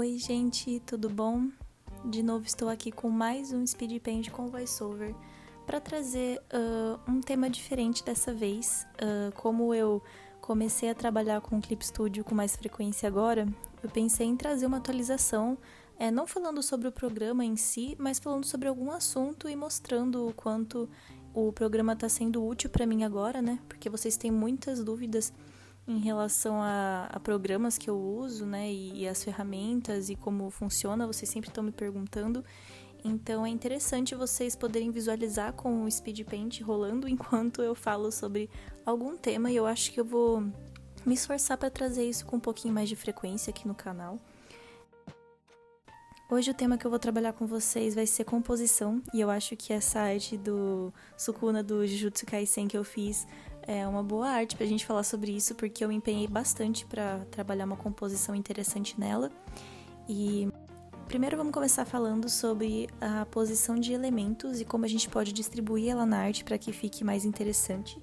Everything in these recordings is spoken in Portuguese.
Oi, gente, tudo bom? De novo estou aqui com mais um Speed Paint com VoiceOver para trazer um tema diferente dessa vez. Como eu comecei a trabalhar com o Clip Studio com mais frequência agora, eu pensei em trazer uma atualização, não falando sobre o programa em si, mas falando sobre algum assunto e mostrando o quanto o programa está sendo útil para mim agora, né? Porque vocês têm muitas dúvidas em relação a programas que eu uso, né, e as ferramentas e como funciona, vocês sempre estão me perguntando. Então é interessante vocês poderem visualizar com o Speed Paint rolando enquanto eu falo sobre algum tema, e eu acho que eu vou me esforçar para trazer isso com um pouquinho mais de frequência aqui no canal. Hoje o tema que eu vou trabalhar com vocês vai ser composição, e eu acho que essa arte do Sukuna do Jujutsu Kaisen que eu fiz é uma boa arte pra gente falar sobre isso, porque eu me empenhei bastante para trabalhar uma composição interessante nela. E primeiro vamos começar falando sobre a posição de elementos e como a gente pode distribuir ela na arte para que fique mais interessante.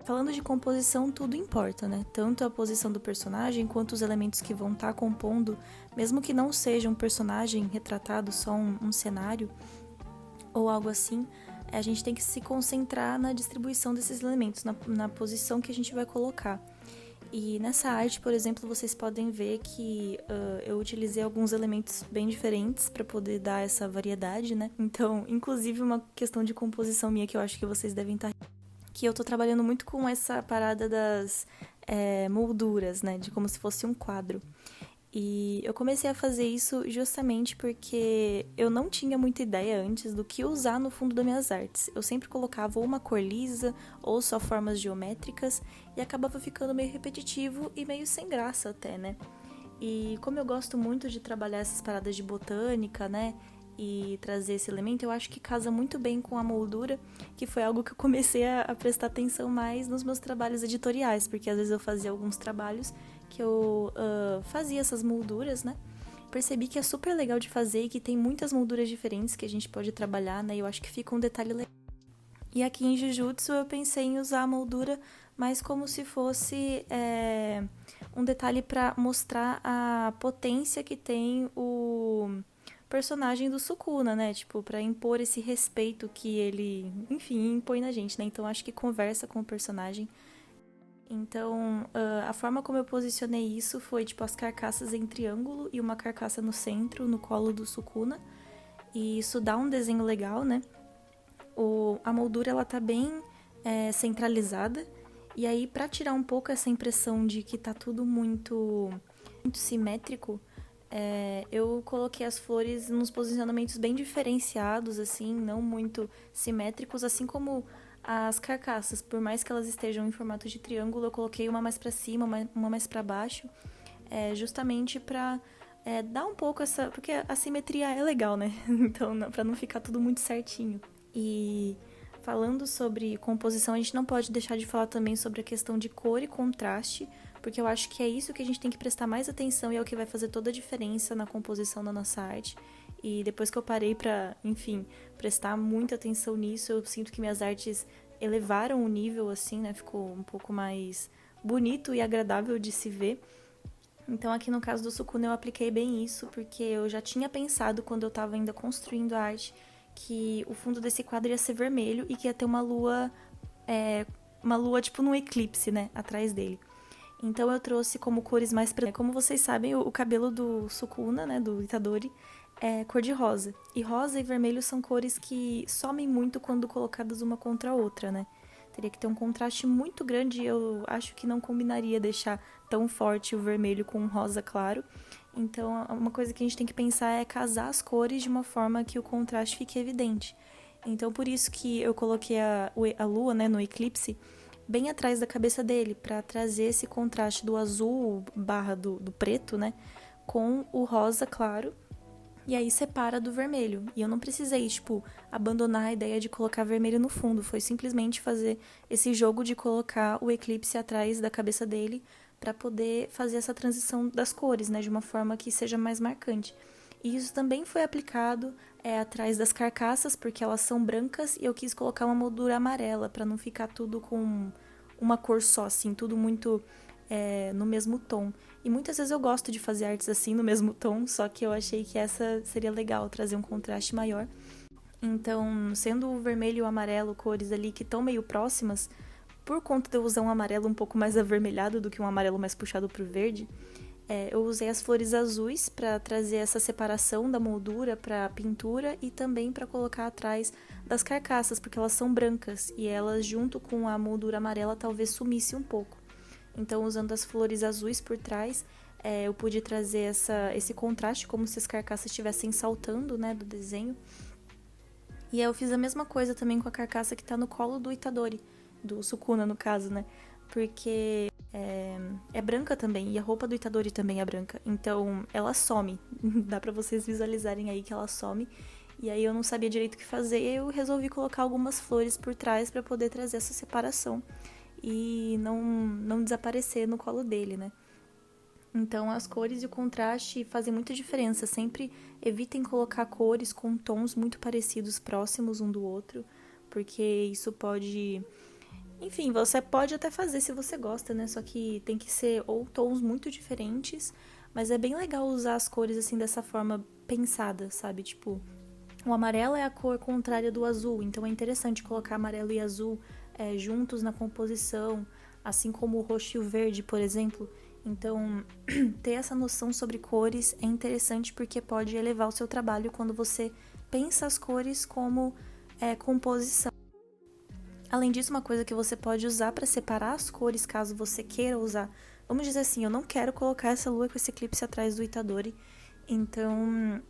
Falando de composição, tudo importa, né? Tanto a posição do personagem quanto os elementos que vão estar compondo, mesmo que não seja um personagem retratado, só um cenário ou algo assim, a gente tem que se concentrar na distribuição desses elementos, na posição que a gente vai colocar. E nessa arte, por exemplo, vocês podem ver que eu utilizei alguns elementos bem diferentes para poder dar essa variedade, né? Então, inclusive uma questão de composição minha que eu acho que vocês devem estar... que eu tô trabalhando muito com essa parada das molduras, né? De como se fosse um quadro. E eu comecei a fazer isso justamente porque eu não tinha muita ideia antes do que usar no fundo das minhas artes. Eu sempre colocava ou uma cor lisa ou só formas geométricas e acabava ficando meio repetitivo e meio sem graça até, né? E como eu gosto muito de trabalhar essas paradas de botânica, né? E trazer esse elemento, eu acho que casa muito bem com a moldura, que foi algo que eu comecei a prestar atenção mais nos meus trabalhos editoriais, porque às vezes eu fazia alguns trabalhos que eu fazia essas molduras, né? Percebi que é super legal de fazer e que tem muitas molduras diferentes que a gente pode trabalhar, né? E eu acho que fica um detalhe legal. E aqui em Jujutsu eu pensei em usar a moldura mais como se fosse um detalhe para mostrar a potência que tem o personagem do Sukuna, né? Tipo, pra impor esse respeito que ele, enfim, impõe na gente, né? Então acho que conversa com o personagem. Então, a forma como eu posicionei isso foi, tipo, as carcaças em triângulo e uma carcaça no centro, no colo do Sukuna. E isso dá um desenho legal, né? A moldura, ela tá bem centralizada. E aí, pra tirar um pouco essa impressão de que tá tudo muito simétrico, eu coloquei as flores nos posicionamentos bem diferenciados, assim, não muito simétricos, assim como as carcaças, por mais que elas estejam em formato de triângulo, eu coloquei uma mais pra cima, uma mais pra baixo, justamente pra dar um pouco essa... Porque a simetria é legal, né? Então, pra não ficar tudo muito certinho. E falando sobre composição, a gente não pode deixar de falar também sobre a questão de cor e contraste, porque eu acho que é isso que a gente tem que prestar mais atenção e é o que vai fazer toda a diferença na composição da nossa arte. E depois que eu parei pra, enfim, prestar muita atenção nisso, eu sinto que minhas artes elevaram o nível, assim, né? Ficou um pouco mais bonito e agradável de se ver. Então aqui no caso do Sukuna eu apliquei bem isso, porque eu já tinha pensado quando eu tava ainda construindo a arte que o fundo desse quadro ia ser vermelho e que ia ter uma lua tipo num eclipse, né, atrás dele. Então eu trouxe como cores mais... Como vocês sabem, o cabelo do Sukuna, né, do Itadori, é cor de rosa. E rosa e vermelho são cores que somem muito quando colocadas uma contra a outra, né? Teria que ter um contraste muito grande e eu acho que não combinaria deixar tão forte o vermelho com o rosa claro. Então, uma coisa que a gente tem que pensar é casar as cores de uma forma que o contraste fique evidente. Então, por isso que eu coloquei a lua, né, no eclipse, bem atrás da cabeça dele, para trazer esse contraste do azul barra do preto, né, com o rosa claro, e aí separa do vermelho. E eu não precisei, tipo, abandonar a ideia de colocar vermelho no fundo, foi simplesmente fazer esse jogo de colocar o eclipse atrás da cabeça dele para poder fazer essa transição das cores, né, de uma forma que seja mais marcante. E isso também foi aplicado atrás das carcaças, porque elas são brancas, e eu quis colocar uma moldura amarela, para não ficar tudo com uma cor só, assim, tudo muito no mesmo tom. E muitas vezes eu gosto de fazer artes assim, no mesmo tom, só que eu achei que essa seria legal, trazer um contraste maior. Então, sendo o vermelho e o amarelo cores ali que estão meio próximas, por conta de eu usar um amarelo um pouco mais avermelhado do que um amarelo mais puxado pro verde, eu usei as flores azuis para trazer essa separação da moldura para a pintura e também para colocar atrás das carcaças, porque elas são brancas e elas, junto com a moldura amarela, talvez sumisse um pouco. Então, usando as flores azuis por trás, eu pude trazer esse contraste, como se as carcaças estivessem saltando, né, do desenho. E eu fiz a mesma coisa também com a carcaça que tá no colo do Itadori, do Sukuna, no caso, né? Porque é branca também, e a roupa do Itadori também é branca. Então, ela some. Dá pra vocês visualizarem aí que ela some. E aí eu não sabia direito o que fazer, e eu resolvi colocar algumas flores por trás pra poder trazer essa separação. E não desaparecer no colo dele, né? Então, as cores e o contraste fazem muita diferença. Sempre evitem colocar cores com tons muito parecidos, próximos um do outro, porque isso pode... Enfim, você pode até fazer se você gosta, né? Só que tem que ser ou tons muito diferentes, mas é bem legal usar as cores assim dessa forma pensada, sabe? Tipo, o amarelo é a cor contrária do azul, então é interessante colocar amarelo e azul juntos na composição, assim como o roxo e o verde, por exemplo. Então, ter essa noção sobre cores é interessante porque pode elevar o seu trabalho quando você pensa as cores como composição. Além disso, uma coisa que você pode usar para separar as cores, caso você queira usar. Vamos dizer assim, eu não quero colocar essa lua com esse eclipse atrás do Itadori. Então,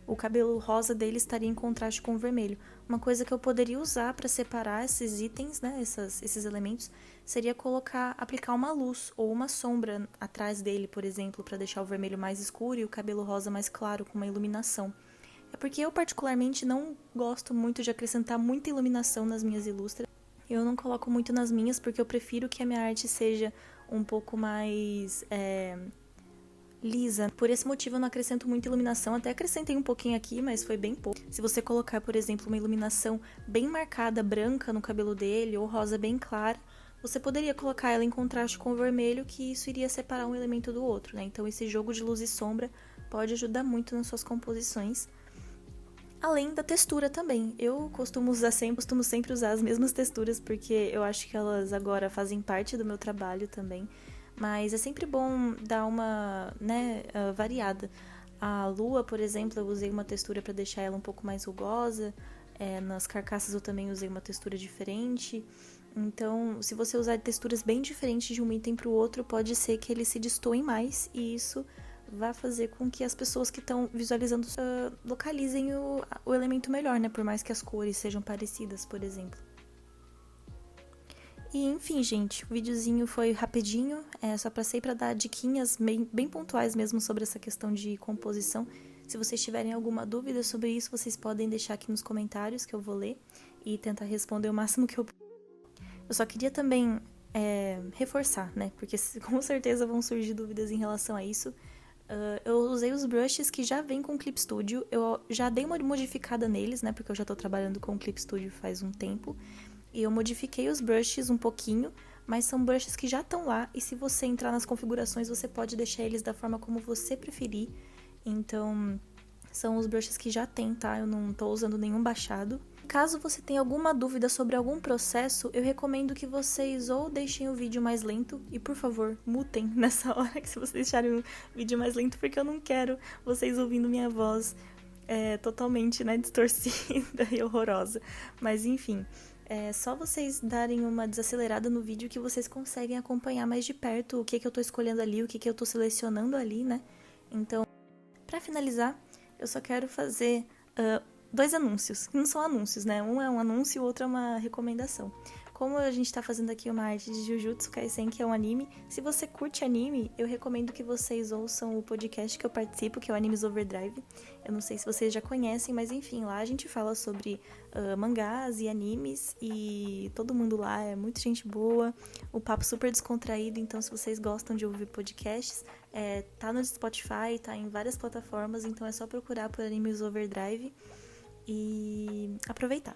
o cabelo rosa dele estaria em contraste com o vermelho. Uma coisa que eu poderia usar para separar esses itens, né, esses elementos, seria aplicar uma luz ou uma sombra atrás dele, por exemplo, para deixar o vermelho mais escuro e o cabelo rosa mais claro, com uma iluminação. É porque eu particularmente não gosto muito de acrescentar muita iluminação nas minhas ilustras. Eu não coloco muito nas minhas porque eu prefiro que a minha arte seja um pouco mais lisa. Por esse motivo eu não acrescento muita iluminação. Até acrescentei um pouquinho aqui, mas foi bem pouco. Se você colocar, por exemplo, uma iluminação bem marcada, branca no cabelo dele ou rosa bem clara, você poderia colocar ela em contraste com o vermelho, que isso iria separar um elemento do outro, né? Então esse jogo de luz e sombra pode ajudar muito nas suas composições. Além da textura também. Eu costumo sempre usar as mesmas texturas, porque eu acho que elas agora fazem parte do meu trabalho também. Mas é sempre bom dar uma, variada. A lua, por exemplo, eu usei uma textura para deixar ela um pouco mais rugosa. Nas carcaças eu também usei uma textura diferente. Então, se você usar texturas bem diferentes de um item para o outro, pode ser que eles se destoem mais, e isso vai fazer com que as pessoas que estão visualizando localizem o elemento melhor, né? Por mais que as cores sejam parecidas, por exemplo. E enfim, gente, o videozinho foi rapidinho, só passei para dar diquinhas bem pontuais mesmo sobre essa questão de composição. Se vocês tiverem alguma dúvida sobre isso, vocês podem deixar aqui nos comentários que eu vou ler e tentar responder o máximo que eu puder. Eu só queria também reforçar, né? Porque com certeza vão surgir dúvidas em relação a isso. Eu usei os brushes que já vêm com o Clip Studio. Eu já dei uma modificada neles, né? Porque eu já tô trabalhando com o Clip Studio faz um tempo. E eu modifiquei os brushes um pouquinho, mas são brushes que já estão lá. E se você entrar nas configurações, você pode deixar eles da forma como você preferir. Então, são os brushes que já tem, tá? Eu não tô usando nenhum baixado. Caso você tenha alguma dúvida sobre algum processo, eu recomendo que vocês ou deixem o vídeo mais lento e, por favor, mutem nessa hora que se vocês deixarem o vídeo mais lento, porque eu não quero vocês ouvindo minha voz totalmente, né, distorcida e horrorosa. Mas, enfim, é só vocês darem uma desacelerada no vídeo que vocês conseguem acompanhar mais de perto o que eu tô escolhendo ali, o que eu tô selecionando ali, né? Então, pra finalizar, eu só quero fazer... 2 anúncios, que não são anúncios, né? Um é um anúncio e o outro é uma recomendação. Como a gente tá fazendo aqui uma arte de Jujutsu Kaisen, que é um anime, se você curte anime, eu recomendo que vocês ouçam o podcast que eu participo, que é o Animes Overdrive. Eu não sei se vocês já conhecem, mas enfim, lá a gente fala sobre mangás e animes, e todo mundo lá é muito gente boa, o papo super descontraído, então se vocês gostam de ouvir podcasts, tá no Spotify, tá em várias plataformas, então é só procurar por Animes Overdrive e aproveitar.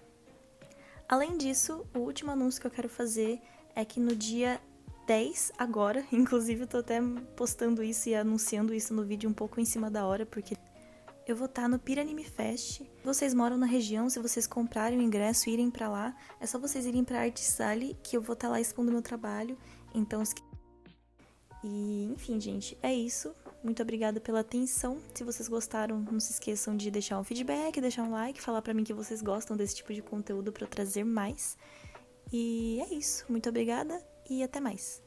Além disso, o último anúncio que eu quero fazer é que no dia 10 agora. Inclusive, eu tô até postando isso e anunciando isso no vídeo um pouco em cima da hora, porque eu vou estar no Piranime Fest. Se vocês moram na região, se vocês comprarem o ingresso e irem pra lá, é só vocês irem pra Arts Alley, que eu vou estar lá expondo meu trabalho. Então, enfim, gente, é isso. Muito obrigada pela atenção. Se vocês gostaram, não se esqueçam de deixar um feedback, deixar um like, falar pra mim que vocês gostam desse tipo de conteúdo pra eu trazer mais. E é isso. Muito obrigada e até mais.